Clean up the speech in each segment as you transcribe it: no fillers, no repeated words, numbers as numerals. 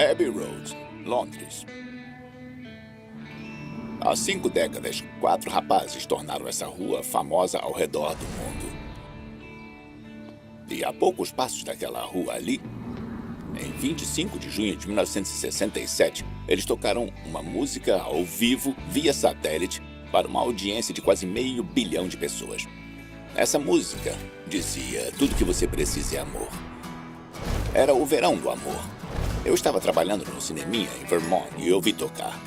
Abbey Road, Londres. Há 5 décadas, 4 rapazes tornaram essa rua famosa ao redor do mundo. E a poucos passos daquela rua ali, em 25 de junho de 1967, eles tocaram uma música ao vivo, via satélite, para uma audiência de quase 500 milhões de pessoas. Essa música dizia: tudo que você precisa é amor. Era o verão do amor. Eu estava trabalhando no cineminha em Vermont e ouvi tocar.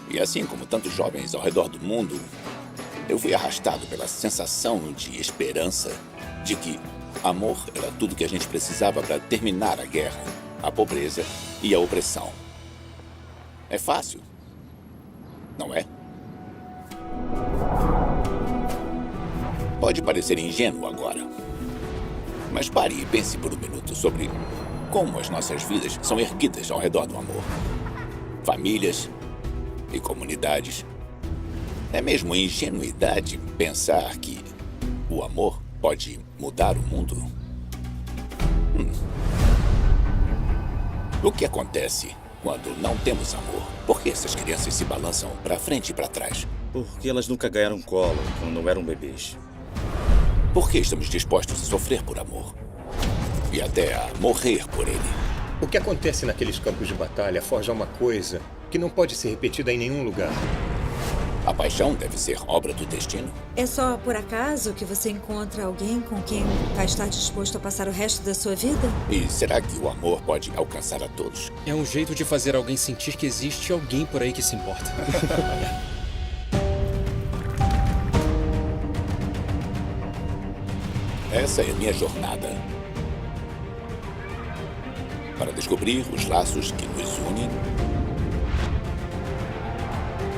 E assim como tantos jovens ao redor do mundo, eu fui arrastado pela sensação de esperança de que amor era tudo que a gente precisava para terminar a guerra, a pobreza e a opressão. É fácil, não é? Pode parecer ingênuo agora, mas pare e pense por um minuto sobre como as nossas vidas são erguidas ao redor do amor. Famílias e comunidades. É mesmo ingenuidade pensar que o amor pode mudar o mundo? O que acontece quando não temos amor? Por que essas crianças se balançam para frente e para trás? Porque elas nunca ganharam colo quando eram bebês. Por que estamos dispostos a sofrer por amor? E até a morrer por ele? O que acontece naqueles campos de batalha forja uma coisa que não pode ser repetida em nenhum lugar. A paixão deve ser obra do destino? É só por acaso que você encontra alguém com quem vai estar disposto a passar o resto da sua vida? E será que o amor pode alcançar a todos? É um jeito de fazer alguém sentir que existe alguém por aí que se importa. Essa é a minha jornada. Para descobrir os laços que nos unem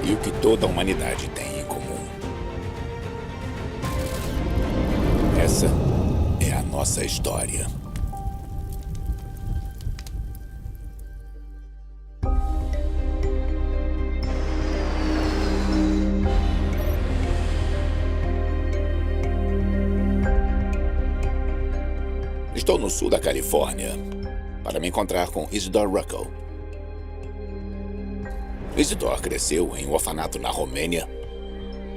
e o que toda a humanidade tem em comum. Essa é a nossa história. Estou no sul da Califórnia para me encontrar com Isidore Ruckel. Isidore cresceu em um orfanato na Romênia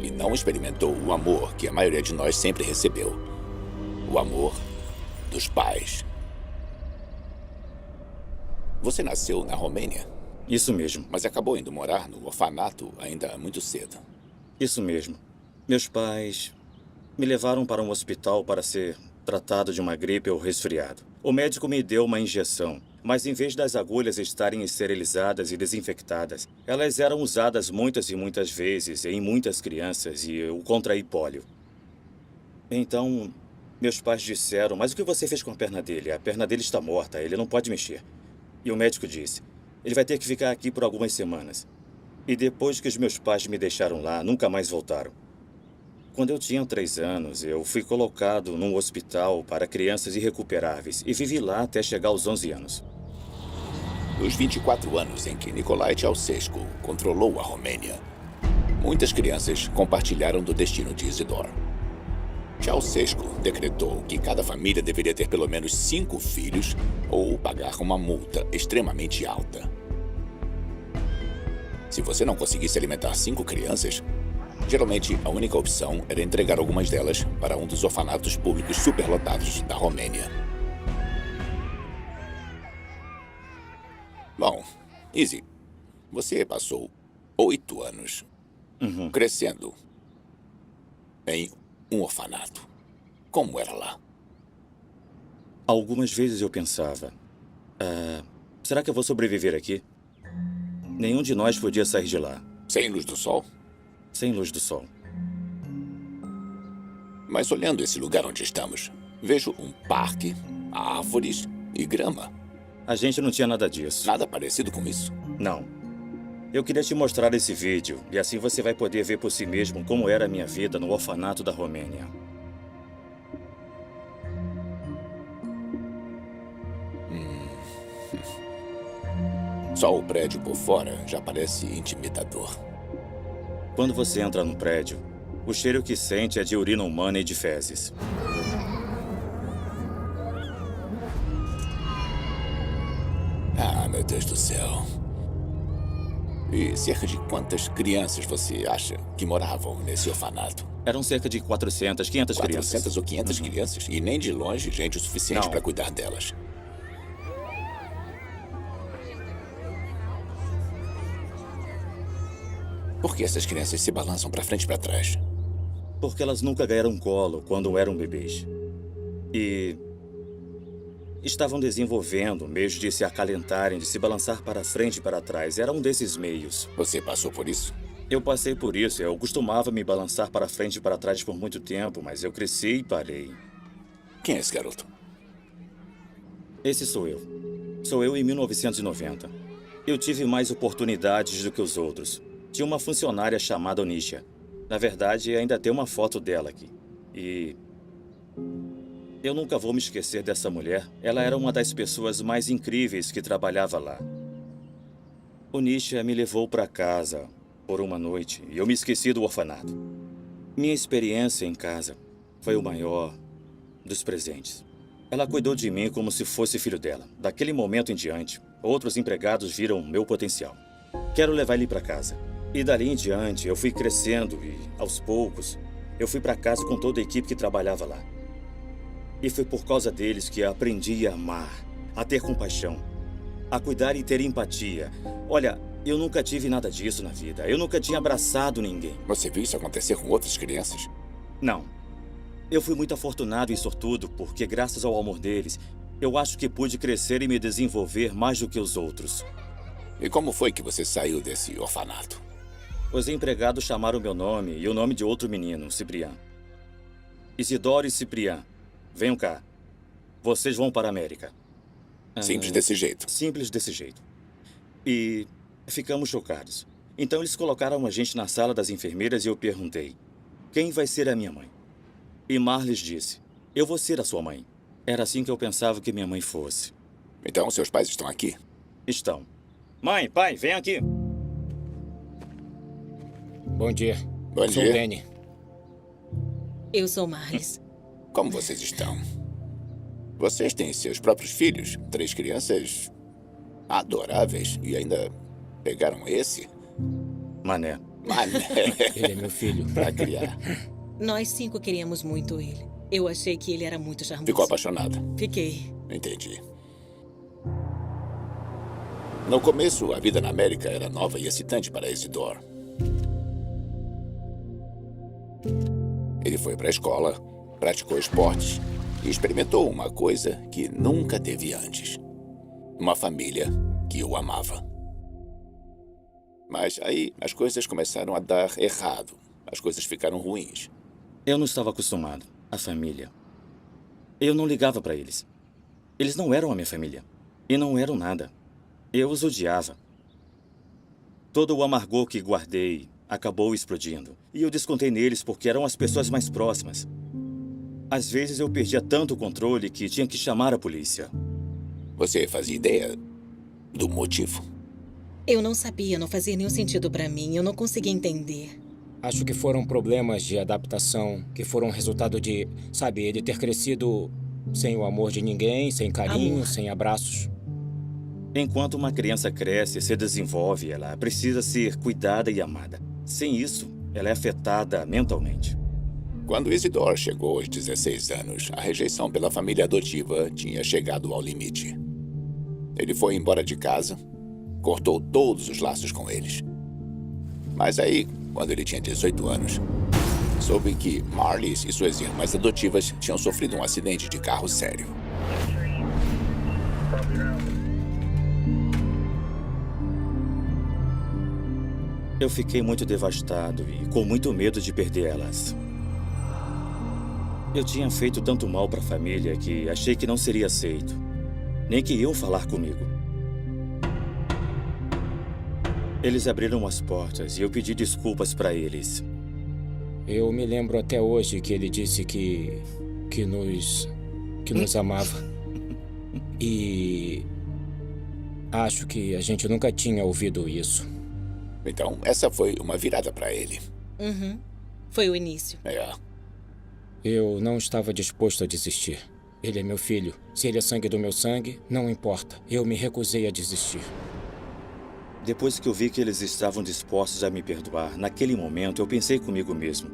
e não experimentou o amor que a maioria de nós sempre recebeu. O amor dos pais. Você nasceu na Romênia, Isso mesmo, mas acabou indo morar no orfanato ainda muito cedo. isso mesmo. Meus pais me levaram para um hospital para ser tratado de uma gripe ou resfriado. O médico me deu uma injeção, mas em vez das agulhas estarem esterilizadas e desinfectadas, elas eram usadas muitas e muitas vezes em muitas crianças e eu contraí pólio. Então, meus pais disseram: mas o que você fez com a perna dele? A perna dele está morta, ele não pode mexer. E o médico disse: ele vai ter que ficar aqui por algumas semanas. E depois que os meus pais me deixaram lá, nunca mais voltaram. Quando eu tinha 3 anos, eu fui colocado num hospital para crianças irrecuperáveis e vivi lá até chegar aos 11 anos. Nos 24 anos em que Nicolae Ceausescu controlou a Romênia, muitas crianças compartilharam do destino de Isidore. Ceausescu decretou que cada família deveria ter pelo menos 5 filhos ou pagar uma multa extremamente alta. Se você não conseguisse alimentar 5 crianças, geralmente a única opção era entregar algumas delas para um dos orfanatos públicos superlotados da Romênia. Bom, Izzy, você passou 8 anos crescendo em um orfanato. Como era lá? Algumas vezes eu pensava: será que eu vou sobreviver aqui? Nenhum de nós podia sair de lá. Sem luz do sol? Sem luz do sol. Mas olhando esse lugar onde estamos, vejo um parque, árvores e grama. A gente não tinha nada disso. Nada parecido com isso. Não. Eu queria te mostrar esse vídeo e assim você vai poder ver por si mesmo como era a minha vida no orfanato da Romênia. Só o prédio por fora já parece intimidador. Quando você entra no prédio, o cheiro que sente é de urina humana e de fezes. meu Deus do céu. E cerca de quantas crianças você acha que moravam nesse orfanato? Eram cerca de 400, 500 crianças. 400 ou 500 crianças? E nem de longe gente o suficiente Não. para cuidar delas. Por que essas crianças se balançam para frente e para trás? Porque elas nunca ganharam colo quando eram bebês. E estavam desenvolvendo meios de se acalentarem, de se balançar para frente e para trás. Era um desses meios. Você passou por isso? Eu passei por isso. Eu costumava me balançar para frente e para trás por muito tempo, mas eu cresci e parei. Quem é esse garoto? Esse sou eu. Sou eu em 1990. Eu tive mais oportunidades do que os outros. Tinha uma funcionária chamada Onisha. Na verdade, ainda tem uma foto dela aqui. E eu nunca vou me esquecer dessa mulher. Ela era uma das pessoas mais incríveis que trabalhava lá. Onisha me levou para casa por uma noite e eu me esqueci do orfanato. Minha experiência em casa foi o maior dos presentes. Ela cuidou de mim como se fosse filho dela. Daquele momento em diante, outros empregados viram meu potencial. Quero levar ele para casa. E dali em diante, eu fui crescendo e, aos poucos, eu fui para casa com toda a equipe que trabalhava lá. E foi por causa deles que aprendi a amar, a ter compaixão, a cuidar e ter empatia. Olha, eu nunca tive nada disso na vida. Eu nunca tinha abraçado ninguém. Você viu isso acontecer com outras crianças? Não. Eu fui muito afortunado e sortudo porque, graças ao amor deles, eu acho que pude crescer e me desenvolver mais do que os outros. E como foi que você saiu desse orfanato? Os empregados chamaram meu nome e o nome de outro menino, Ciprian. Isidoro e Ciprian, venham cá. Vocês vão para a América. Simples desse jeito. Simples desse jeito. E ficamos chocados. Então eles colocaram a gente na sala das enfermeiras e eu perguntei: quem vai ser a minha mãe? E Marlis disse: eu vou ser a sua mãe. Era assim que eu pensava que minha mãe fosse. Então, seus pais estão aqui? Estão. Mãe, pai, vem aqui. Bom dia. Bom Sou dia. Danny. Eu sou Marlis. Como vocês estão? Vocês têm seus próprios filhos? 3 crianças adoráveis. E ainda pegaram esse? Mané. Mané. Ele é meu filho. Pra criar. Nós 5 queríamos muito ele. Eu achei que ele era muito charmoso. Ficou apaixonada? Fiquei. Entendi. No começo, a vida na América era nova e excitante para Isidore. Ele foi para a escola, praticou esportes e experimentou uma coisa que nunca teve antes. Uma família que o amava. Mas aí as coisas começaram a dar errado. As coisas ficaram ruins. Eu não estava acostumado. A família. Eu não ligava para eles. Eles não eram a minha família. E não eram nada. Eu os odiava. Todo o amargor que guardei acabou explodindo. E eu descontei neles porque eram as pessoas mais próximas. Às vezes eu perdia tanto o controle que tinha que chamar a polícia. Você fazia ideia do motivo? Eu não sabia, não fazia nenhum sentido pra mim. Eu não conseguia entender. Acho que foram problemas de adaptação que foram resultado de, sabe, ele ter crescido sem o amor de ninguém, sem carinho, Amor. sem abraços. Enquanto uma criança cresce, se desenvolve, ela precisa ser cuidada e amada. Sem isso, ela é afetada mentalmente. Quando Isidore chegou aos 16 anos, a rejeição pela família adotiva tinha chegado ao limite. Ele foi embora de casa, cortou todos os laços com eles. Mas aí, quando ele tinha 18 anos, soube que Marlis e suas irmãs adotivas tinham sofrido um acidente de carro sério. Eu fiquei muito devastado e com muito medo de perder elas. Eu tinha feito tanto mal para a família que achei que não seria aceito. Nem que eu falar comigo. Eles abriram as portas e eu pedi desculpas para eles. Eu me lembro até hoje que ele disse que nos amava. E acho que a gente nunca tinha ouvido isso. Então, essa foi uma virada para ele. Uhum. Foi o início. É. Eu não estava disposto a desistir. Ele é meu filho. Se ele é sangue do meu sangue, não importa. Eu me recusei a desistir. Depois que eu vi que eles estavam dispostos a me perdoar, naquele momento eu pensei comigo mesmo.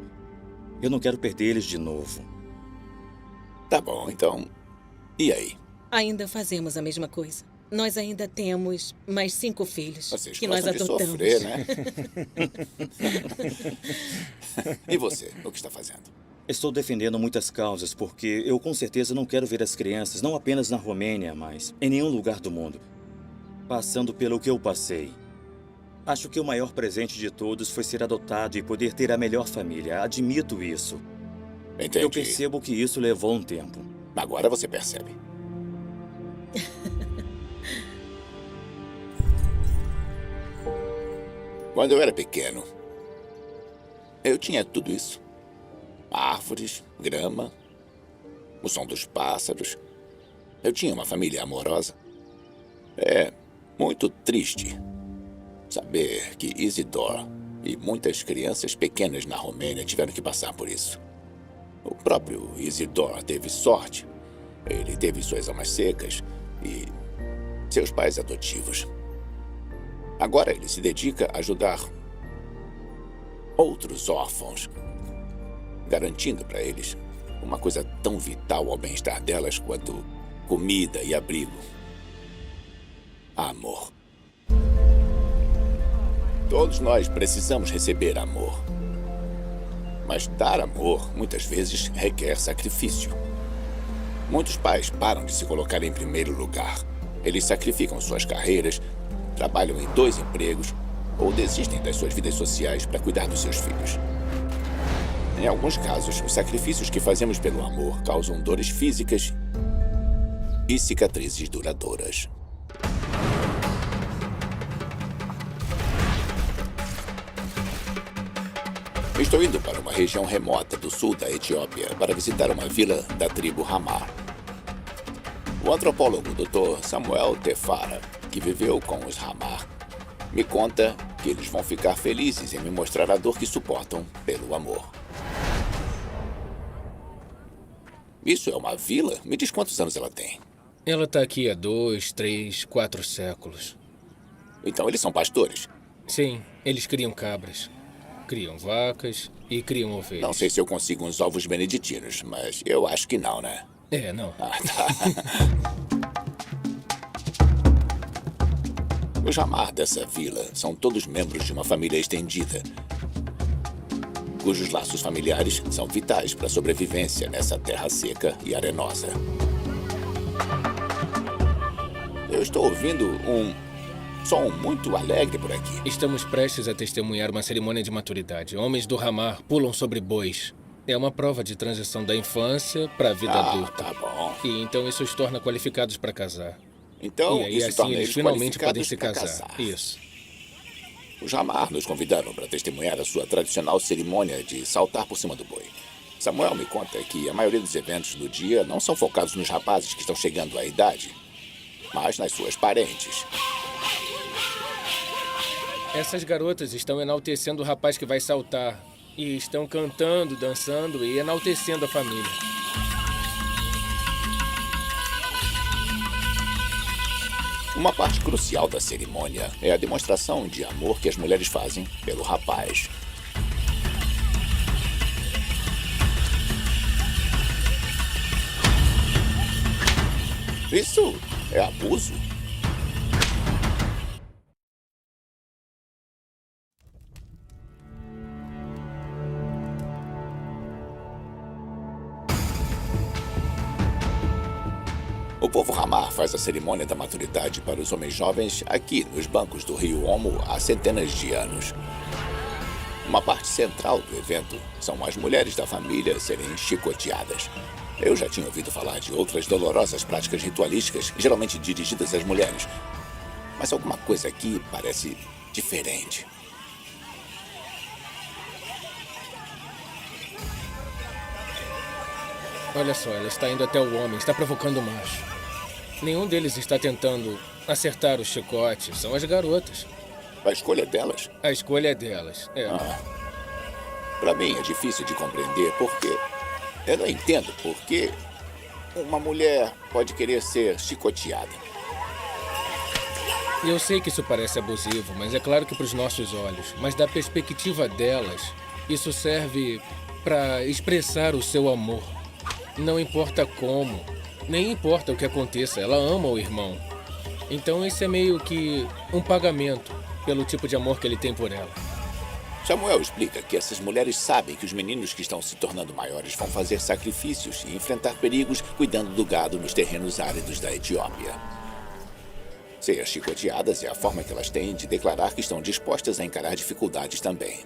Eu não quero perder eles de novo. Tá bom, então. E aí? Ainda fazemos a mesma coisa. Nós ainda temos mais 5 filhos Vocês que nós gostam de adotamos. sofrer, né? E você, o que está fazendo? Estou defendendo muitas causas porque eu com certeza não quero ver as crianças, não apenas na Romênia, mas em nenhum lugar do mundo, passando pelo que eu passei. Acho que o maior presente de todos foi ser adotado e poder ter a melhor família. Admito isso. Entendi. Eu percebo que isso levou um tempo. Agora você percebe. Quando eu era pequeno, eu tinha tudo isso. Árvores, grama, o som dos pássaros. Eu tinha uma família amorosa. É muito triste saber que Isidore e muitas crianças pequenas na Romênia tiveram que passar por isso. O próprio Isidore teve sorte. Ele teve suas almas secas e seus pais adotivos. Agora ele se dedica a ajudar outros órfãos, garantindo para eles uma coisa tão vital ao bem-estar delas quanto comida e abrigo. Amor. Todos nós precisamos receber amor. Mas dar amor, muitas vezes, requer sacrifício. Muitos pais param de se colocar em primeiro lugar. Eles sacrificam suas carreiras, trabalham em 2 empregos ou desistem das suas vidas sociais para cuidar dos seus filhos. Em alguns casos, os sacrifícios que fazemos pelo amor causam dores físicas e cicatrizes duradouras. Estou indo para uma região remota do sul da Etiópia para visitar uma vila da tribo Hamar. O antropólogo Dr. Samuel Tefara, que viveu com os Hamar, me conta que eles vão ficar felizes em me mostrar a dor que suportam pelo amor. Isso é uma vila? Me diz quantos anos ela tem. Ela está aqui há 2, 3, 4 séculos. Então eles são pastores? Sim, eles criam cabras, criam vacas e criam ovelhas. Não sei se eu consigo uns ovos beneditinos, mas eu acho que não, né? É, não. Ah, tá. Os Hamar dessa vila são todos membros de uma família estendida, cujos laços familiares são vitais para a sobrevivência nessa terra seca e arenosa. Eu estou ouvindo um som muito alegre por aqui. Estamos prestes a testemunhar uma cerimônia de maturidade. Homens do Hamar pulam sobre bois. É uma prova de transição da infância para a vida adulta. Tá bom. E então isso os torna qualificados para casar. Então, E aí isso assim torna eles eles finalmente podem qualificados se para casar. Isso. Os Hamar nos convidaram para testemunhar a sua tradicional cerimônia de saltar por cima do boi. Samuel me conta que a maioria dos eventos do dia não são focados nos rapazes que estão chegando à idade, mas nas suas parentes. Essas garotas estão enaltecendo o rapaz que vai saltar. E estão cantando, dançando e enaltecendo a família. Uma parte crucial da cerimônia é a demonstração de amor que as mulheres fazem pelo rapaz. Isso é abuso? O povo Hamar faz a cerimônia da maturidade para os homens jovens aqui nos bancos do rio Omo há centenas de anos. Uma parte central do evento são as mulheres da família serem chicoteadas. Eu já tinha ouvido falar de outras dolorosas práticas ritualísticas, geralmente dirigidas às mulheres. Mas alguma coisa aqui parece diferente. Olha só, ela está indo até o homem, está provocando o macho. Nenhum deles está tentando acertar o chicote, são as garotas. A escolha delas? A escolha é delas, é. Para mim é difícil de compreender porque... Eu não entendo porque uma mulher pode querer ser chicoteada? Eu sei que isso parece abusivo, mas é claro que para os nossos olhos. Mas da perspectiva delas, isso serve para expressar o seu amor. Não importa como, nem importa o que aconteça, ela ama o irmão. Então isso é meio que um pagamento pelo tipo de amor que ele tem por ela. Samuel explica que essas mulheres sabem que os meninos que estão se tornando maiores vão fazer sacrifícios e enfrentar perigos cuidando do gado nos terrenos áridos da Etiópia. Ser chicoteadas é a forma que elas têm de declarar que estão dispostas a encarar dificuldades também.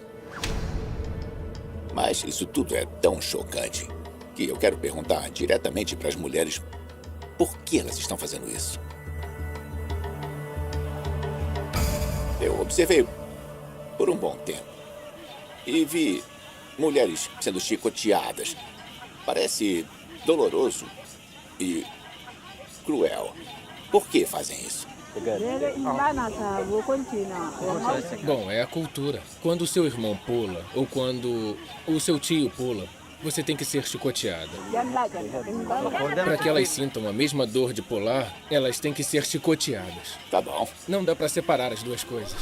Mas isso tudo é tão chocante que eu quero perguntar diretamente para as mulheres por que elas estão fazendo isso. Eu observei por um bom tempo e vi mulheres sendo chicoteadas. Parece doloroso e cruel. Por que fazem isso? Bom, é a cultura. Quando o seu irmão pula, ou quando o seu tio pula, você tem que ser chicoteada. Para que elas sintam a mesma dor de pular, elas têm que ser chicoteadas. Tá bom. Não dá para separar as duas coisas.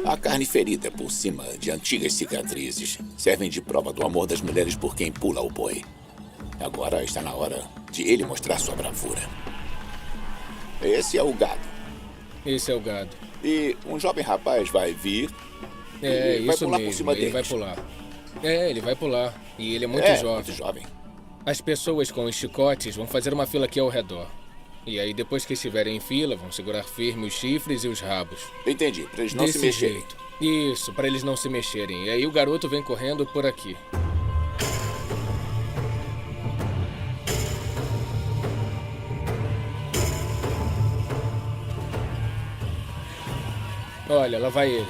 A carne ferida por cima de antigas cicatrizes servem de prova do amor das mulheres por quem pula o boi. Agora está na hora de ele mostrar sua bravura. Esse é o gado. Esse é o gado. E um jovem rapaz vai vir É, e vai isso pular por mesmo, cima ele deles. vai pular. É, ele vai pular. E ele é muito jovem. Muito jovem. As pessoas com os chicotes vão fazer uma fila aqui ao redor. E aí, depois que estiverem em fila, vão segurar firme os chifres e os rabos. Entendi, para eles não Desse se mexerem. jeito. Isso, para eles não se mexerem. E aí o garoto vem correndo por aqui. Olha, lá vai ele.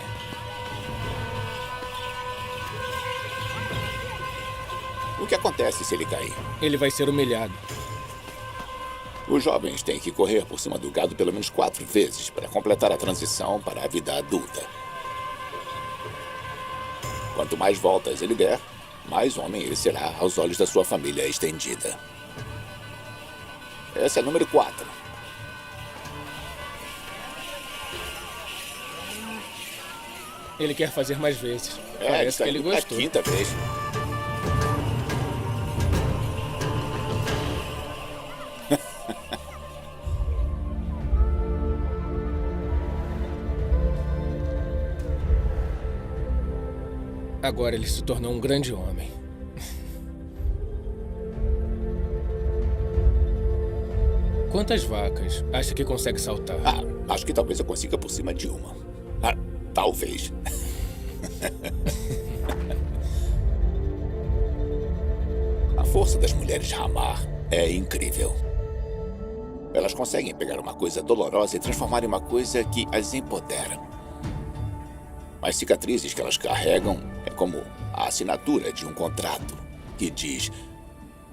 O que acontece se ele cair? Ele vai ser humilhado. Os jovens têm que correr por cima do gado pelo menos 4 vezes para completar a transição para a vida adulta. Quanto mais voltas ele der, mais homem ele será aos olhos da sua família estendida. Essa é a número 4. Ele quer fazer mais vezes. Parece está que ele indo pra gostou. 5ª vez. Agora ele se tornou um grande homem. Quantas vacas acha que consegue saltar? Acho que talvez eu consiga por cima de uma. Talvez. A força das mulheres Hamar é incrível. Elas conseguem pegar uma coisa dolorosa e transformar em uma coisa que as empodera. As cicatrizes que elas carregam é como a assinatura de um contrato que diz: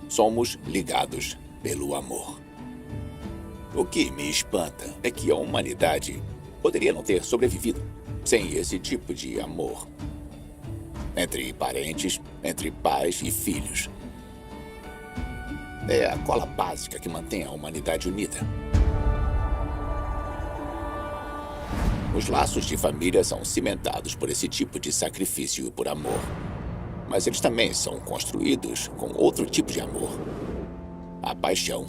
somos ligados pelo amor. O que me espanta é que a humanidade poderia não ter sobrevivido sem esse tipo de amor. Entre parentes, entre pais e filhos. É a cola básica que mantém a humanidade unida. Os laços de família são cimentados por esse tipo de sacrifício por amor. Mas eles também são construídos com outro tipo de amor. A paixão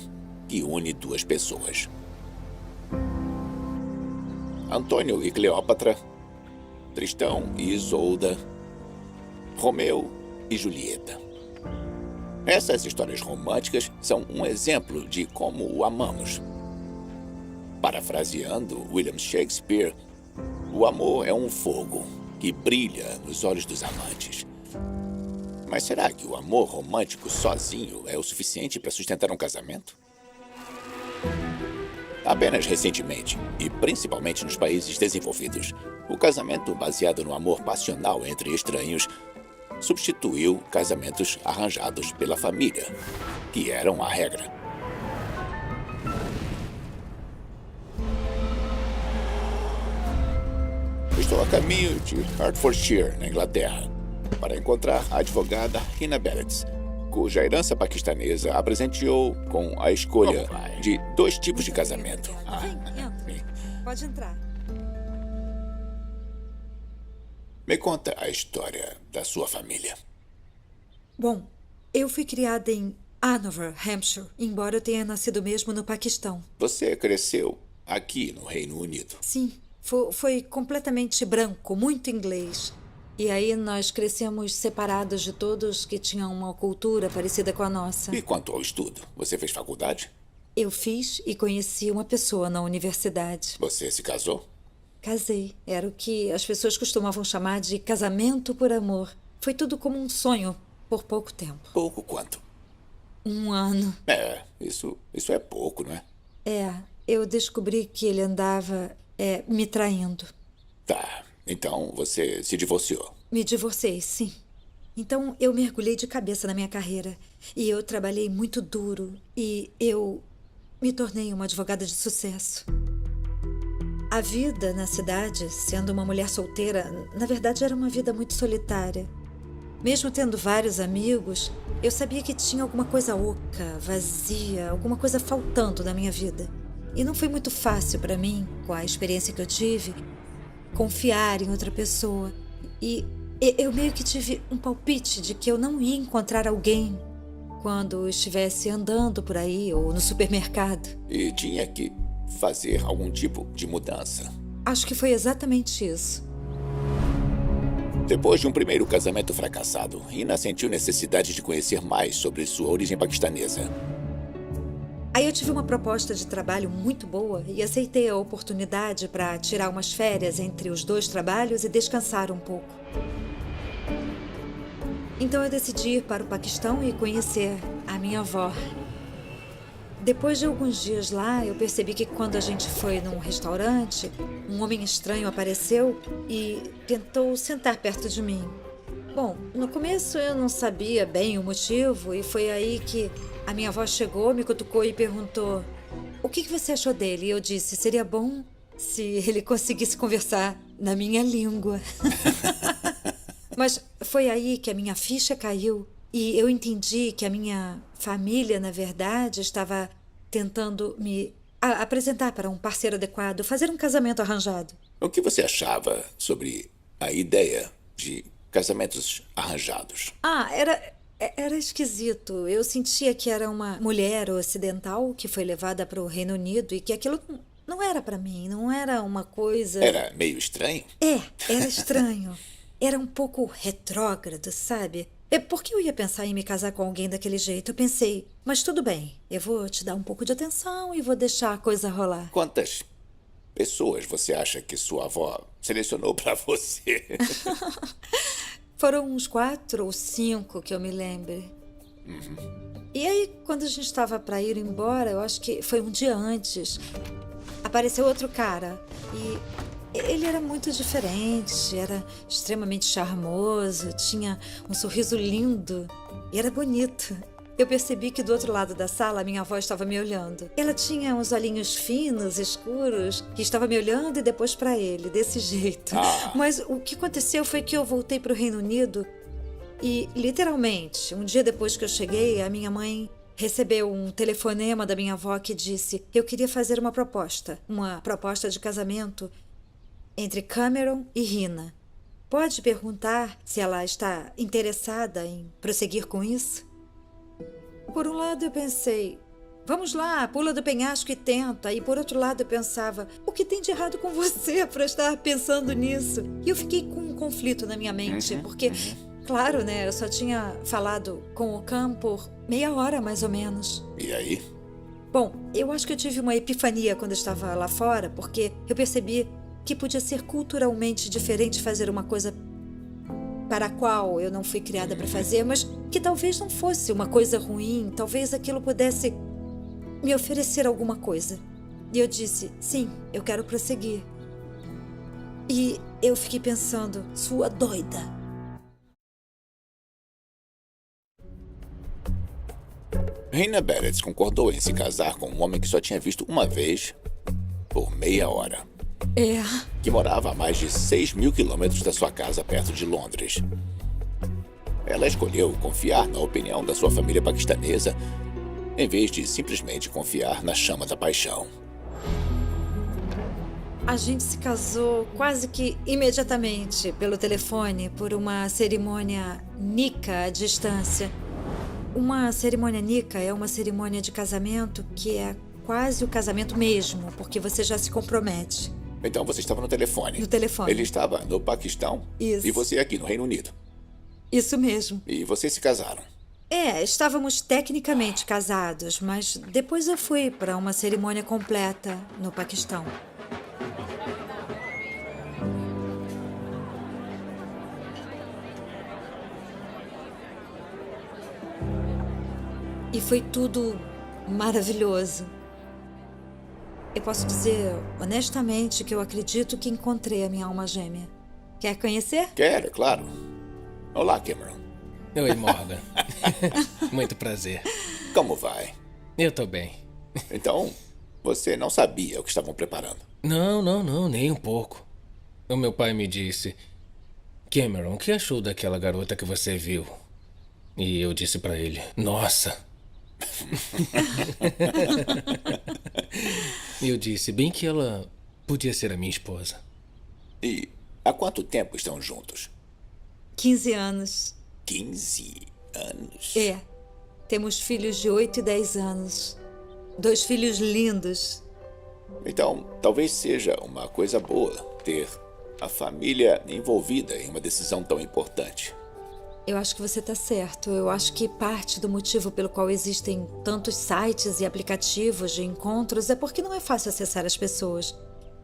que une 2 pessoas. Antônio e Cleópatra, Tristão e Isolda, Romeu e Julieta. Essas histórias românticas são um exemplo de como o amamos. Parafraseando William Shakespeare, o amor é um fogo que brilha nos olhos dos amantes. Mas será que o amor romântico sozinho é o suficiente para sustentar um casamento? Apenas recentemente, e principalmente nos países desenvolvidos, o casamento baseado no amor passional entre estranhos substituiu casamentos arranjados pela família, que eram a regra. Estou a caminho de Hertfordshire, na Inglaterra, para encontrar a advogada Hannah Bennett, cuja herança paquistanesa a presenteou com a escolha de 2 tipos de casamento. Vem, entra. Pode entrar. Me conta a história da sua família. Bom, eu fui criada em Hanover, Hampshire, embora eu tenha nascido mesmo no Paquistão. Você cresceu aqui no Reino Unido. Sim, foi completamente branco, muito inglês. E aí nós crescemos separados de todos que tinham uma cultura parecida com a nossa. E quanto ao estudo, você fez faculdade? Eu fiz e conheci uma pessoa na universidade. Você se casou? Casei. Era o que as pessoas costumavam chamar de casamento por amor. Foi tudo como um sonho, por pouco tempo. Pouco quanto? 1 ano. Isso é pouco, não é? Eu descobri que ele andava me traindo. Tá, então você se divorciou. Me divorciei, sim. Então eu mergulhei de cabeça na minha carreira. E eu trabalhei muito duro. E eu me tornei uma advogada de sucesso. A vida na cidade, sendo uma mulher solteira, na verdade era uma vida muito solitária. Mesmo tendo vários amigos, eu sabia que tinha alguma coisa oca, vazia, alguma coisa faltando na minha vida. E não foi muito fácil para mim, com a experiência que eu tive, confiar em outra pessoa. E eu meio que tive um palpite de que eu não ia encontrar alguém quando estivesse andando por aí ou no supermercado. E tinha que fazer algum tipo de mudança. Acho que foi exatamente isso. Depois de um primeiro casamento fracassado, Hina sentiu necessidade de conhecer mais sobre sua origem paquistanesa. Aí eu tive uma proposta de trabalho muito boa e aceitei a oportunidade para tirar umas férias entre os 2 trabalhos e descansar um pouco. Então eu decidi ir para o Paquistão e conhecer a minha avó. Depois de alguns dias lá, eu percebi que quando a gente foi num restaurante, um homem estranho apareceu e tentou sentar perto de mim. Bom, no começo eu não sabia bem o motivo e foi aí que a minha avó chegou, me cutucou e perguntou: "O que você achou dele?" E eu disse: "Seria bom se ele conseguisse conversar na minha língua." Mas foi aí que a minha ficha caiu e eu entendi que a minha família, na verdade, estava tentando me apresentar para um parceiro adequado, fazer um casamento arranjado. O que você achava sobre a ideia de casamentos arranjados? Era esquisito. Eu sentia que era uma mulher ocidental que foi levada para o Reino Unido e que aquilo não era para mim, não era uma coisa... Era meio estranho? Era estranho. Era um pouco retrógrado, sabe? Por que eu ia pensar em me casar com alguém daquele jeito? Eu pensei, mas tudo bem, eu vou te dar um pouco de atenção e vou deixar a coisa rolar. Quantas pessoas você acha que sua avó selecionou para você? Foram uns 4 ou 5 que eu me lembre. E aí, quando a gente estava para ir embora, eu acho que foi um dia antes, apareceu outro cara e... ele era muito diferente, era extremamente charmoso, tinha um sorriso lindo e era bonito. Eu percebi que do outro lado da sala a minha avó estava me olhando. Ela tinha uns olhinhos finos, escuros, que estava me olhando e depois para ele, desse jeito. Mas o que aconteceu foi que eu voltei para o Reino Unido e, literalmente, um dia depois que eu cheguei, a minha mãe recebeu um telefonema da minha avó que disse: eu queria fazer uma proposta de casamento entre Cameron e Hina. Pode perguntar se ela está interessada em prosseguir com isso? Por um lado eu pensei, vamos lá, pula do penhasco e tenta. E por outro lado eu pensava, o que tem de errado com você para estar pensando nisso? E eu fiquei com um conflito na minha mente, porque, claro, né, eu só tinha falado com o Cam por meia hora mais ou menos. E aí? Bom, eu acho que eu tive uma epifania quando eu estava lá fora, porque eu percebi que podia ser culturalmente diferente fazer uma coisa para a qual eu não fui criada para fazer, mas que talvez não fosse uma coisa ruim, talvez aquilo pudesse me oferecer alguma coisa. E eu disse, sim, eu quero prosseguir. E eu fiquei pensando, sua doida. Hina Barrett concordou em se casar com um homem que só tinha visto uma vez por meia hora. Que morava a mais de 6.000 quilômetros da sua casa perto de Londres. Ela escolheu confiar na opinião da sua família paquistanesa, em vez de simplesmente confiar na chama da paixão. A gente se casou quase que imediatamente pelo telefone por uma cerimônia Nika à distância. Uma cerimônia Nika é uma cerimônia de casamento que é quase o casamento mesmo, porque você já se compromete. Então você estava no telefone. No telefone. Ele estava no Paquistão. Isso. E você aqui no Reino Unido. Isso mesmo. E vocês se casaram. Estávamos tecnicamente casados, mas depois eu fui para uma cerimônia completa no Paquistão. E foi tudo maravilhoso. Eu posso dizer, honestamente, que eu acredito que encontrei a minha alma gêmea. Quer conhecer? Quero, claro. Olá, Cameron. Oi, Morgan. Muito prazer. Como vai? Eu tô bem. Então, você não sabia o que estavam preparando? Não, nem um pouco. O meu pai me disse: Cameron, o que achou daquela garota que você viu? E eu disse pra ele: nossa. E eu disse bem que ela podia ser a minha esposa. E há quanto tempo estão juntos? 15 anos. 15 anos? Temos filhos de 8 e 10 anos. 2 filhos lindos. Então, talvez seja uma coisa boa ter a família envolvida em uma decisão tão importante. Eu acho que você está certo. Eu acho que parte do motivo pelo qual existem tantos sites e aplicativos de encontros é porque não é fácil acessar as pessoas.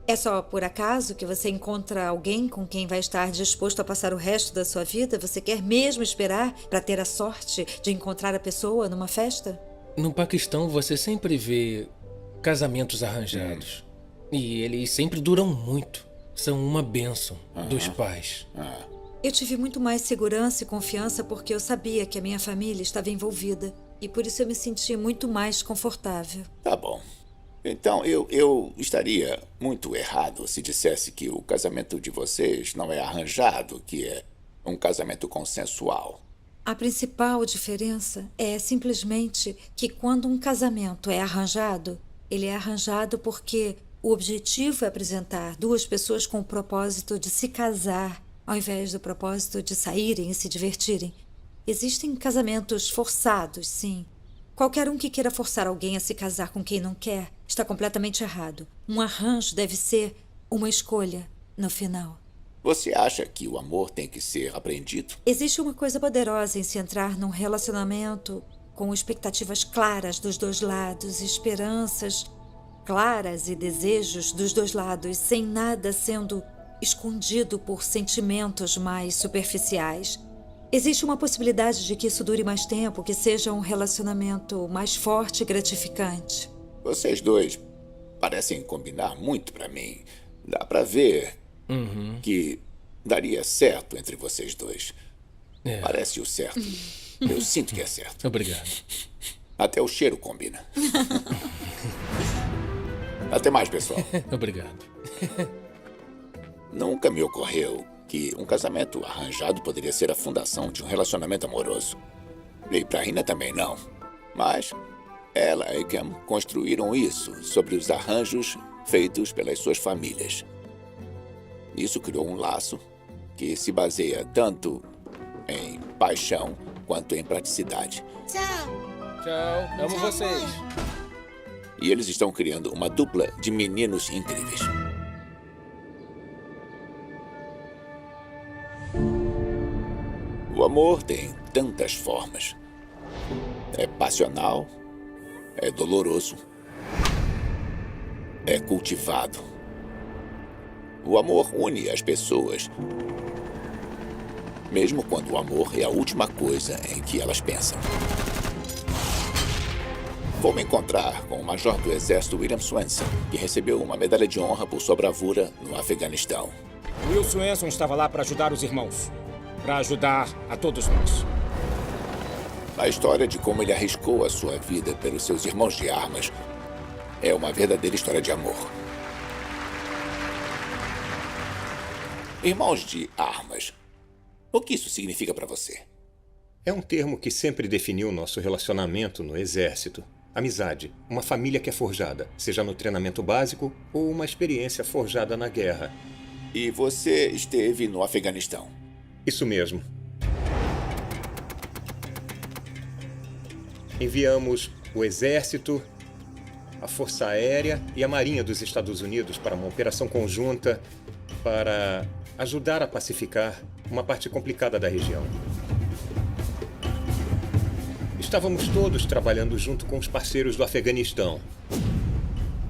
É só por acaso que você encontra alguém com quem vai estar disposto a passar o resto da sua vida? Você quer mesmo esperar para ter a sorte de encontrar a pessoa numa festa? No Paquistão, você sempre vê casamentos arranjados. E eles sempre duram muito. São uma bênção dos pais. Eu tive muito mais segurança e confiança porque eu sabia que a minha família estava envolvida. E por isso eu me senti muito mais confortável. Tá bom. Então, eu estaria muito errado se dissesse que o casamento de vocês não é arranjado, que é um casamento consensual. A principal diferença é simplesmente que quando um casamento é arranjado, ele é arranjado porque o objetivo é apresentar 2 pessoas com o propósito de se casar, ao invés do propósito de saírem e se divertirem. Existem casamentos forçados, sim. Qualquer um que queira forçar alguém a se casar com quem não quer está completamente errado. Um arranjo deve ser uma escolha no final. Você acha que o amor tem que ser aprendido? Existe uma coisa poderosa em se entrar num relacionamento com expectativas claras dos 2 lados, esperanças claras e desejos dos 2 lados, sem nada sendo escondido por sentimentos mais superficiais. Existe uma possibilidade de que isso dure mais tempo, que seja um relacionamento mais forte e gratificante. Vocês 2 parecem combinar muito pra mim. Dá pra ver que daria certo entre vocês 2. Parece o certo. Eu sinto que é certo. Obrigado. Até o cheiro combina. Até mais, pessoal. Obrigado. Nunca me ocorreu que um casamento arranjado poderia ser a fundação de um relacionamento amoroso. E pra Rina também não. Mas ela e Cam construíram isso sobre os arranjos feitos pelas suas famílias. Isso criou um laço que se baseia tanto em paixão quanto em praticidade. Tchau. Amo vocês. E eles estão criando uma dupla de meninos incríveis. O amor tem tantas formas. É passional, é doloroso, é cultivado. O amor une as pessoas, mesmo quando o amor é a última coisa em que elas pensam. Vou me encontrar com o major do exército William Swenson, que recebeu uma medalha de honra por sua bravura no Afeganistão. Will Swenson estava lá para ajudar os irmãos. Para ajudar a todos nós. A história de como ele arriscou a sua vida pelos seus irmãos de armas é uma verdadeira história de amor. Irmãos de armas. O que isso significa para você? É um termo que sempre definiu nosso relacionamento no Exército. Amizade, uma família que é forjada, seja no treinamento básico ou uma experiência forjada na guerra. E você esteve no Afeganistão? Isso mesmo. Enviamos o Exército, a Força Aérea e a Marinha dos Estados Unidos para uma operação conjunta para ajudar a pacificar uma parte complicada da região. Estávamos todos trabalhando junto com os parceiros do Afeganistão.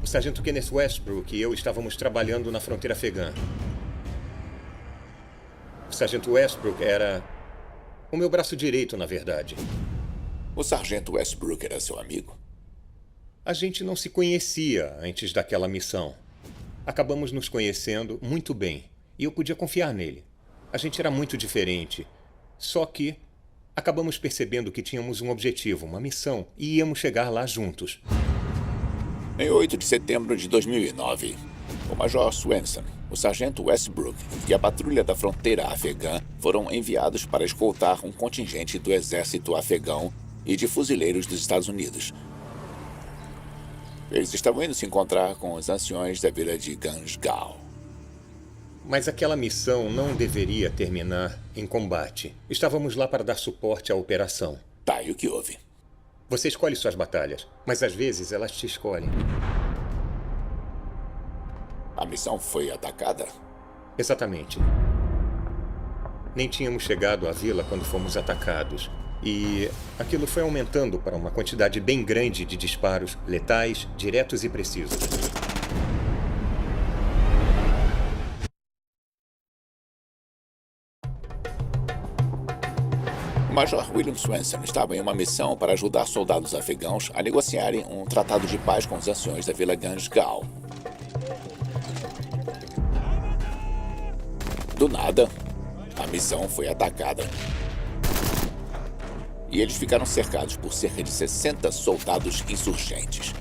O sargento Kenneth Westbrook e eu estávamos trabalhando na fronteira afegã. O sargento Westbrook era o meu braço direito, na verdade. O sargento Westbrook era seu amigo? A gente não se conhecia antes daquela missão. Acabamos nos conhecendo muito bem e eu podia confiar nele. A gente era muito diferente, só que acabamos percebendo que tínhamos um objetivo, uma missão, e íamos chegar lá juntos. Em 8 de setembro de 2009, o Major Swenson, o sargento Westbrook e a patrulha da fronteira afegã foram enviados para escoltar um contingente do exército afegão e de fuzileiros dos Estados Unidos. Eles estavam indo se encontrar com os anciões da vila de Ganjgal. Mas aquela missão não deveria terminar em combate. Estávamos lá para dar suporte à operação. Tá, e o que houve? Você escolhe suas batalhas, mas às vezes elas te escolhem. A missão foi atacada? Exatamente. Nem tínhamos chegado à vila quando fomos atacados. E aquilo foi aumentando para uma quantidade bem grande de disparos letais, diretos e precisos. O Major William Swenson estava em uma missão para ajudar soldados afegãos a negociarem um tratado de paz com os anciões da vila Ganjgal. Do nada, a missão foi atacada. E eles ficaram cercados por cerca de 60 soldados insurgentes.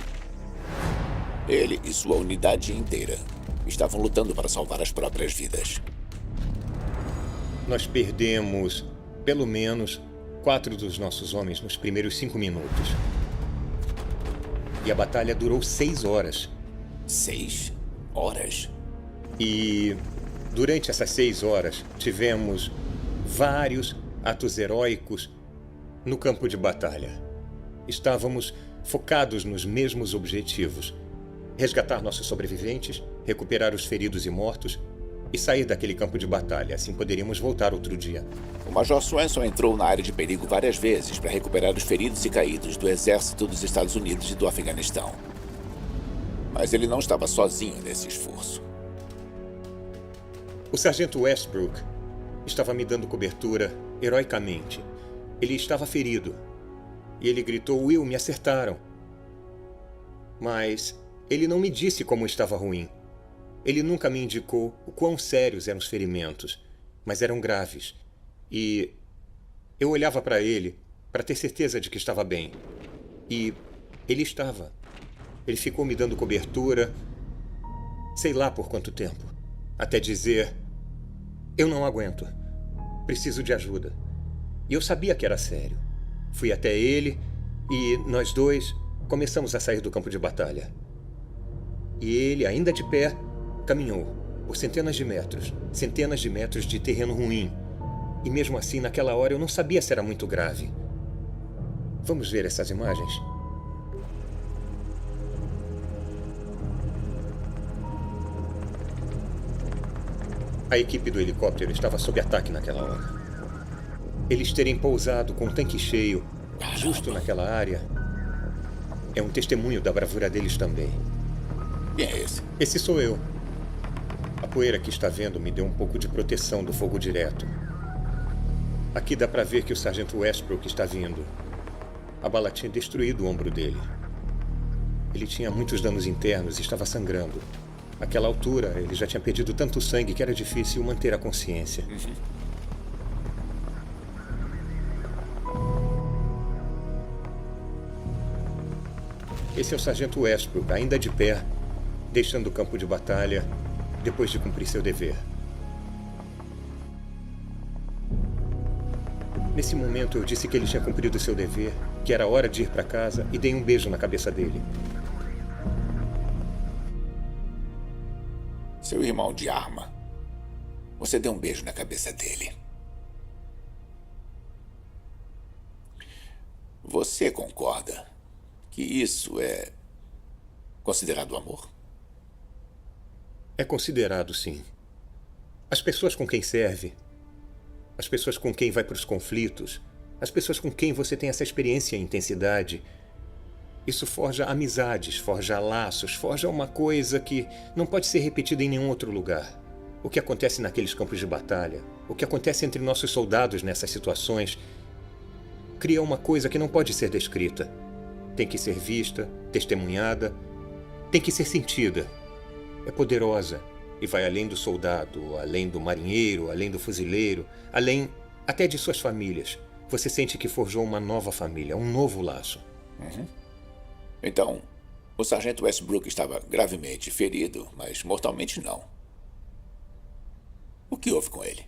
Ele e sua unidade inteira estavam lutando para salvar as próprias vidas. Nós perdemos, pelo menos, 4 dos nossos homens nos primeiros 5 minutos. E a batalha durou 6 horas. 6 horas? E durante essas 6 horas, tivemos vários atos heróicos no campo de batalha. Estávamos focados nos mesmos objetivos: resgatar nossos sobreviventes, recuperar os feridos e mortos e sair daquele campo de batalha. Assim poderíamos voltar outro dia. O Major Swenson entrou na área de perigo várias vezes para recuperar os feridos e caídos do exército dos Estados Unidos e do Afeganistão. Mas ele não estava sozinho nesse esforço. O sargento Westbrook estava me dando cobertura heroicamente. Ele estava ferido. E ele gritou: "Will, me acertaram." Mas ele não me disse como estava ruim. Ele nunca me indicou o quão sérios eram os ferimentos, mas eram graves. E eu olhava para ele para ter certeza de que estava bem. E ele estava. Ele ficou me dando cobertura, sei lá por quanto tempo, até dizer: "Eu não aguento. Preciso de ajuda." E eu sabia que era sério. Fui até ele e nós dois começamos a sair do campo de batalha. E ele, ainda de pé, caminhou por centenas de metros de terreno ruim. E mesmo assim, naquela hora, eu não sabia se era muito grave. Vamos ver essas imagens? A equipe do helicóptero estava sob ataque naquela hora. Eles terem pousado com o tanque cheio, justo naquela área, é um testemunho da bravura deles também. Quem é esse? Esse sou eu. A poeira que está vendo me deu um pouco de proteção do fogo direto. Aqui dá para ver que o sargento Westbrook está vindo. A bala tinha destruído o ombro dele. Ele tinha muitos danos internos e estava sangrando. Àquela altura, ele já tinha perdido tanto sangue que era difícil manter a consciência. Esse é o sargento Westbrook, ainda de pé, deixando o campo de batalha depois de cumprir seu dever. Nesse momento, eu disse que ele tinha cumprido seu dever, que era hora de ir para casa, e dei um beijo na cabeça dele. Seu irmão de arma. Você deu um beijo na cabeça dele. Você concorda que isso é considerado amor? É considerado, sim. As pessoas com quem serve, as pessoas com quem vai para os conflitos, as pessoas com quem você tem essa experiência e intensidade, isso forja amizades, forja laços, forja uma coisa que não pode ser repetida em nenhum outro lugar. O que acontece naqueles campos de batalha, o que acontece entre nossos soldados nessas situações, cria uma coisa que não pode ser descrita. Tem que ser vista, testemunhada, tem que ser sentida. É poderosa e vai além do soldado, além do marinheiro, além do fuzileiro, além até de suas famílias. Você sente que forjou uma nova família, um novo laço. Uhum. Então, o sargento Westbrook estava gravemente ferido, mas mortalmente não. O que houve com ele?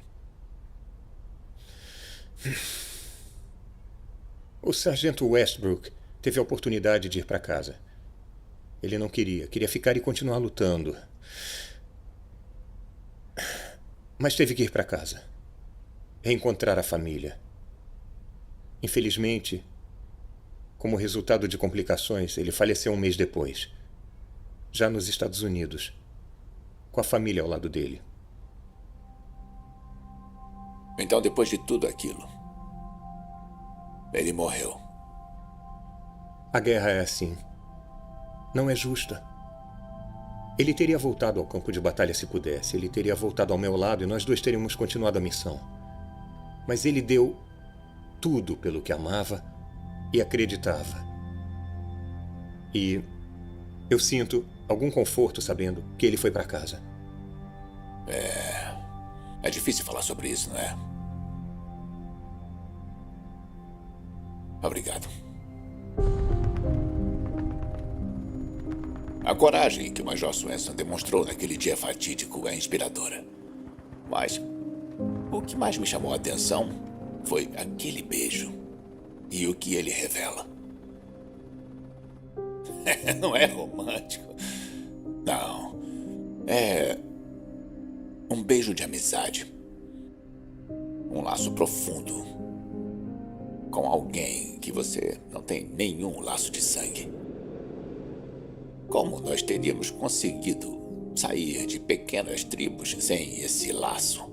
O sargento Westbrook teve a oportunidade de ir para casa. Ele não queria ficar e continuar lutando. Mas teve que ir para casa. Reencontrar a família. Infelizmente, como resultado de complicações, ele faleceu um mês depois. Já nos Estados Unidos. Com a família ao lado dele. Então, depois de tudo aquilo, ele morreu. A guerra é assim. Não é justa. Ele teria voltado ao campo de batalha se pudesse. Ele teria voltado ao meu lado e nós dois teríamos continuado a missão. Mas ele deu tudo pelo que amava e acreditava. E eu sinto algum conforto sabendo que ele foi para casa. É difícil falar sobre isso, não é? Obrigado. A coragem que o Major Swenson demonstrou naquele dia fatídico é inspiradora. Mas o que mais me chamou a atenção foi aquele beijo e o que ele revela. Não é romântico. Não. É um beijo de amizade. Um laço profundo. Com alguém que você não tem nenhum laço de sangue. Como nós teríamos conseguido sair de pequenas tribos sem esse laço?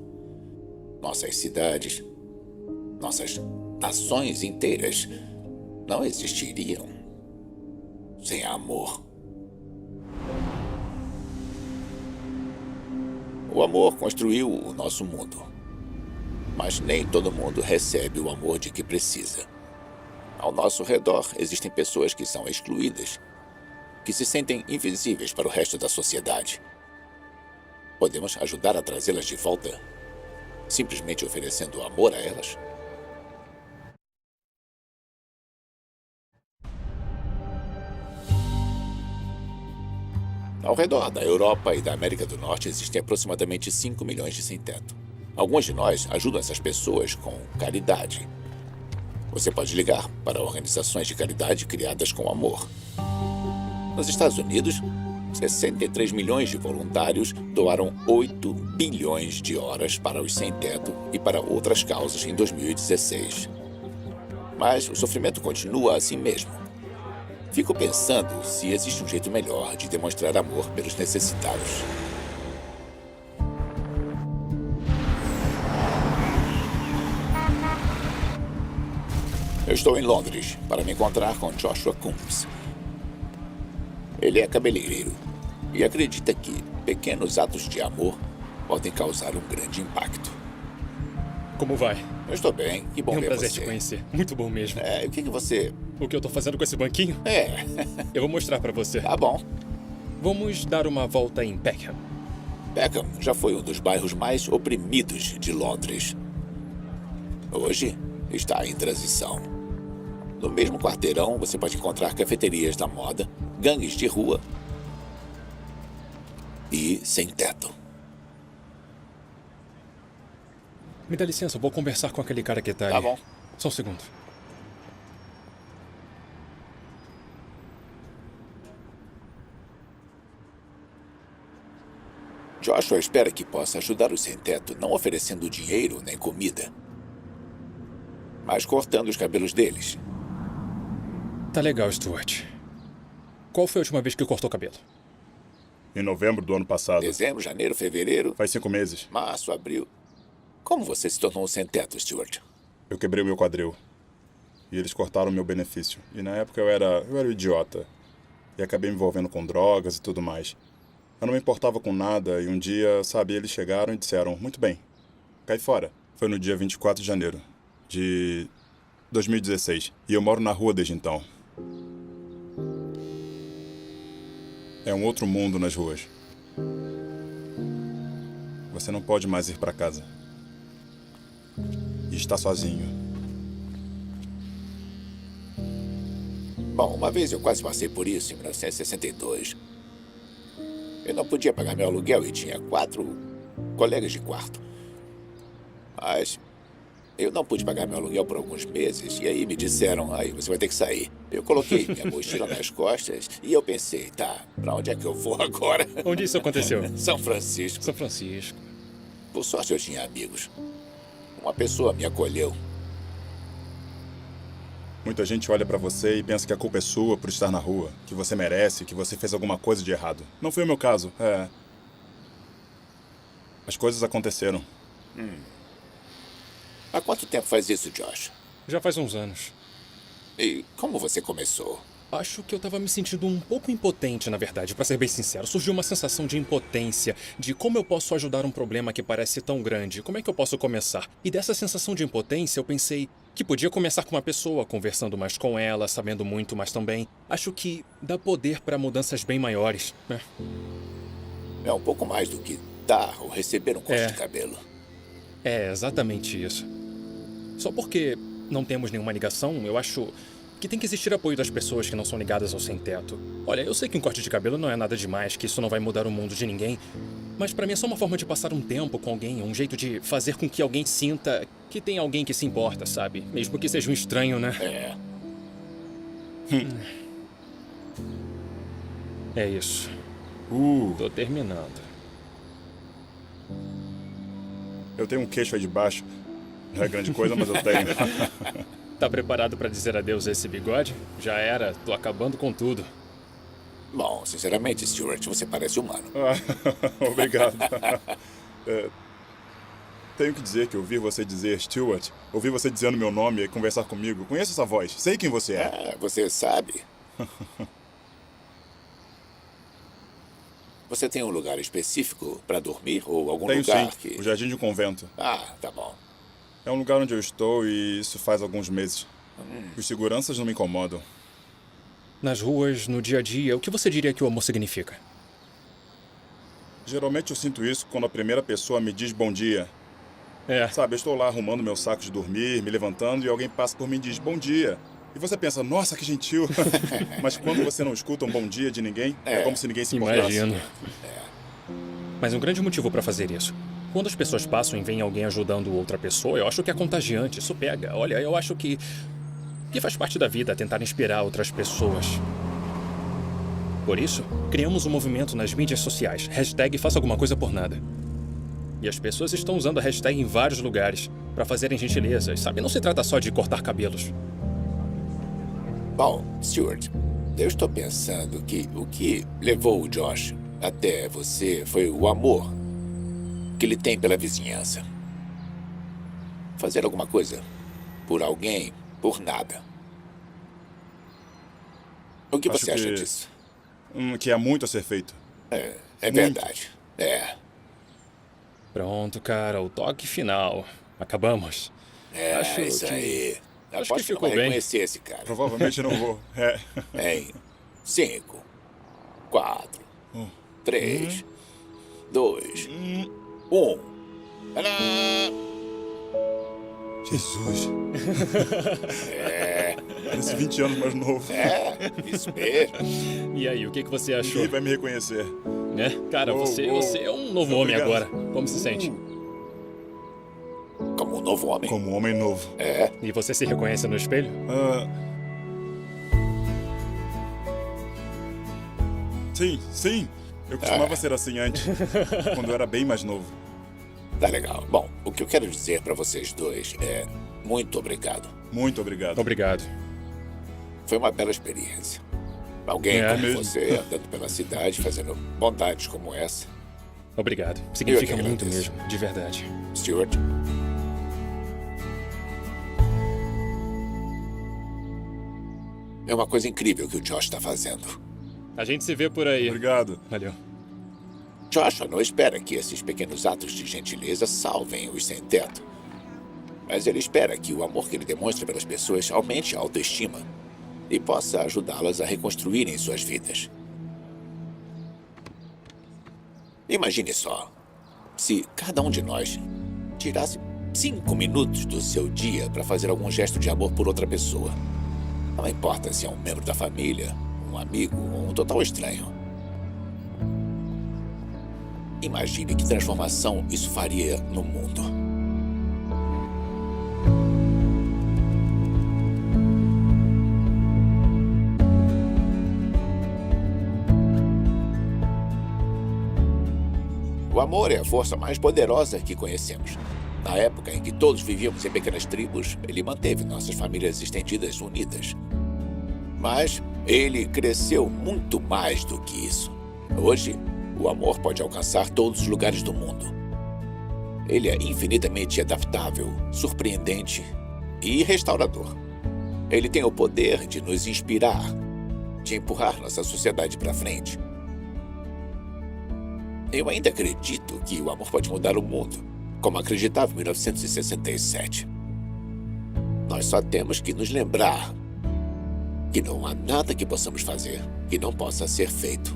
Nossas cidades, nossas nações inteiras não existiriam sem amor. O amor construiu o nosso mundo. Mas nem todo mundo recebe o amor de que precisa. Ao nosso redor existem pessoas que são excluídas, que se sentem invisíveis para o resto da sociedade. Podemos ajudar a trazê-las de volta, simplesmente oferecendo amor a elas? Ao redor da Europa e da América do Norte existem aproximadamente 5 milhões de sem-teto. Alguns de nós ajudam essas pessoas com caridade. Você pode ligar para organizações de caridade criadas com amor. Nos Estados Unidos, 63 milhões de voluntários doaram 8 bilhões de horas para os sem-teto e para outras causas em 2016. Mas o sofrimento continua assim mesmo. Fico pensando se existe um jeito melhor de demonstrar amor pelos necessitados. Eu estou em Londres para me encontrar com Joshua Coombs. Ele é cabeleireiro e acredita que pequenos atos de amor podem causar um grande impacto. Como vai? Eu estou bem, que bom ver você. É um prazer te conhecer. Muito bom mesmo. O que você... O que eu tô fazendo com esse banquinho? Eu vou mostrar pra você. Tá bom. Vamos dar uma volta em Peckham. Peckham já foi um dos bairros mais oprimidos de Londres. Hoje está em transição. No mesmo quarteirão, você pode encontrar cafeterias da moda, gangues de rua e sem teto. Me dá licença, eu vou conversar com aquele cara que tá ali. Tá bom. Só um segundo. Joshua espera que possa ajudar os sem-teto, não oferecendo dinheiro nem comida, mas cortando os cabelos deles. Tá legal, Stuart. Qual foi a última vez que cortou o cabelo? Em novembro do ano passado. Dezembro, janeiro, fevereiro... Faz 5 meses. Março, abril... Como você se tornou um sem-teto, Stuart? Eu quebrei o meu quadril. E eles cortaram o meu benefício. E na época eu era um idiota. E acabei me envolvendo com drogas e tudo mais. Eu não me importava com nada e um dia, sabe, eles chegaram e disseram, muito bem, cai fora. Foi no dia 24 de janeiro de 2016. E eu moro na rua desde então. É um outro mundo nas ruas. Você não pode mais ir para casa. E está sozinho. Bom, uma vez eu quase passei por isso, em 1962. Eu não podia pagar meu aluguel e tinha 4 colegas de quarto. Mas eu não pude pagar meu aluguel por alguns meses. E aí me disseram, aí você vai ter que sair. Eu coloquei minha mochila nas costas e eu pensei, tá, pra onde é que eu vou agora? Onde isso aconteceu? São Francisco. São Francisco. Por sorte eu tinha amigos. Uma pessoa me acolheu. Muita gente olha pra você e pensa que a culpa é sua por estar na rua, que você merece, que você fez alguma coisa de errado. Não foi o meu caso, As coisas aconteceram. Há quanto tempo faz isso, Josh? Já faz uns anos. E como você começou? Acho que eu tava me sentindo um pouco impotente, na verdade, pra ser bem sincero. Surgiu uma sensação de impotência, de como eu posso ajudar um problema que parece tão grande, como é que eu posso começar? E dessa sensação de impotência eu pensei que podia começar com uma pessoa, conversando mais com ela, sabendo muito mais também. Acho que dá poder pra mudanças bem maiores, né? É um pouco mais do que dar ou receber um corte de cabelo. É exatamente isso. Só porque não temos nenhuma ligação, eu acho que tem que existir apoio das pessoas que não são ligadas ao sem-teto. Olha, eu sei que um corte de cabelo não é nada demais, que isso não vai mudar o mundo de ninguém, mas pra mim é só uma forma de passar um tempo com alguém, um jeito de fazer com que alguém sinta que tem alguém que se importa, sabe? Mesmo que seja um estranho, né? É isso. Tô terminando. Eu tenho um queixo aí de baixo. Não é grande coisa, mas eu tenho. Tá preparado pra dizer adeus a esse bigode? Já era, tô acabando com tudo. Bom, sinceramente, Stuart, você parece humano. Obrigado. Tenho que dizer que ouvir você dizer Stuart, ouvir você dizendo meu nome e conversar comigo, conheço essa voz, sei quem você é. Você sabe. Você tem um lugar específico pra dormir ou algum Tenho, lugar sim, que... o Jardim de um Convento. Ah, tá bom. É um lugar onde eu estou e isso faz alguns meses. Os seguranças não me incomodam. Nas ruas, no dia a dia, o que você diria que o amor significa? Geralmente eu sinto isso quando a primeira pessoa me diz bom dia. Sabe, eu estou lá arrumando meu saco de dormir, me levantando e alguém passa por mim e diz bom dia. E você pensa, nossa, que gentil. Mas quando você não escuta um bom dia de ninguém, é como se ninguém se importasse. Imagino. Mas um grande motivo pra fazer isso. Quando as pessoas passam e veem alguém ajudando outra pessoa, eu acho que é contagiante, isso pega. Olha, eu acho que faz parte da vida tentar inspirar outras pessoas. Por isso, criamos um movimento nas mídias sociais, #faça alguma coisa por nada. E as pessoas estão usando a hashtag em vários lugares pra fazerem gentilezas, sabe? Não se trata só de cortar cabelos. Bom, Stuart, eu estou pensando que o que levou o Josh até você foi o amor que ele tem pela vizinhança. Fazer alguma coisa por alguém, por nada. O que você acha disso? Que há muito a ser feito. É verdade. Pronto, cara, o toque final. Acabamos. Acho isso que... aí. Acho que ficou bem. Reconhecer esse cara. Provavelmente não vou. Em 5, 4, 3, 2, 1. Jesus. Parece 20 anos mais novo. Isso mesmo. E aí, o que você achou? Ninguém vai me reconhecer. Cara, você é um novo homem agora. Como se sente? Como um novo homem. Como um homem novo. É. E você se reconhece no espelho? Sim. Eu costumava ser assim antes, quando eu era bem mais novo. Tá legal. Bom, o que eu quero dizer pra vocês dois é muito obrigado. Muito obrigado. Obrigado. Foi uma bela experiência. Alguém como mesmo. você andando pela cidade, fazendo bondades como essa. Obrigado. Significa Eu que muito agradeço. mesmo, de verdade. Stuart. É uma coisa incrível que o Josh está fazendo. A gente se vê por aí. Obrigado. Valeu. Joshua não espera que esses pequenos atos de gentileza salvem os sem-teto. Mas ele espera que o amor que ele demonstra pelas pessoas aumente a autoestima e possa ajudá-las a reconstruírem suas vidas. Imagine só, se cada um de nós tirasse 5 minutos do seu dia para fazer algum gesto de amor por outra pessoa. Não importa se é um membro da família, um amigo ou um total estranho. Imagine que transformação isso faria no mundo. O amor é a força mais poderosa que conhecemos. Na época em que todos vivíamos em pequenas tribos, ele manteve nossas famílias estendidas unidas. Mas ele cresceu muito mais do que isso. Hoje, o amor pode alcançar todos os lugares do mundo. Ele é infinitamente adaptável, surpreendente e restaurador. Ele tem o poder de nos inspirar, de empurrar nossa sociedade para frente. Eu ainda acredito que o amor pode mudar o mundo, como acreditava em 1967. Nós só temos que nos lembrar que não há nada que possamos fazer que não possa ser feito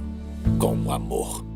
com amor.